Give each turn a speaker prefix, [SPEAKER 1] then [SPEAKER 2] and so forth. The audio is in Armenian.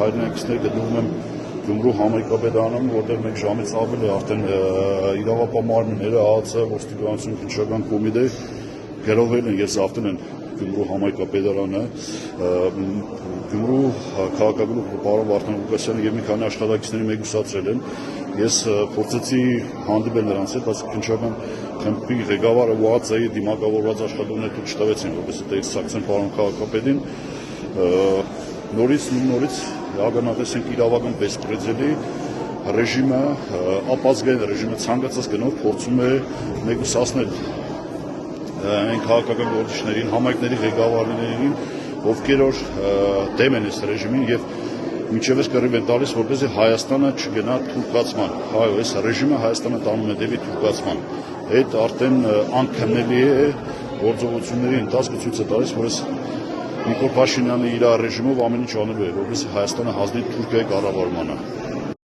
[SPEAKER 1] Հայրենակիցներ գտնվում եմ Գյումրու համայնքապետարանում, որտեղ մեկ ժամից ավել է արդեն իրավապահ մարմինները, ԱԱՑ, ոստիկանություն, քննչական կոմիտե գրովել են եւ զավթել են Գյումրու համայնքապետարանը, Գյումրու քաղաքագլուխ պարոն Վարդան Ղուկասյանը եւ մի քանի աշխատակիցների մեկուսացրել են։ Ես փորձեցի հանդիպել նրանց հետ, բայց քննչական խմբի ղեկավարը ՈԱԾ-ի դիմակավորված աշխատողները թույլ չտվեցին, որպեսզի տեղեկացնեն պարոն քաղաքապետին։ Նորից ականատես ենք իրավական բեսպրեդելի ռեժիմը, ապազգային ռեժիմը ցանկացած գնով փորձում է մեկուսացնել այն քաղաքական գործիչներին, համայնքների ղեկավարներին, ովքեր որ դեմ են այս ռեժիմին եւ մինչեւ կռիվ են տալիս, որպեսզի Հայաստանը չգնա թուրքացման։ Այս ռեժիմը Հայաստանը տանում է դեպի թուրքացման։ Այդ արդեն անքննելի է գործողությունների ընթացքը ցույց է տալիս, որ այս Նիկոլ Փաշինյանը իր ռեժիմով ամեն ինչ անելու է, որպեսզի Հայաստանը հանձնի Թուրքիայի կառավարմանը։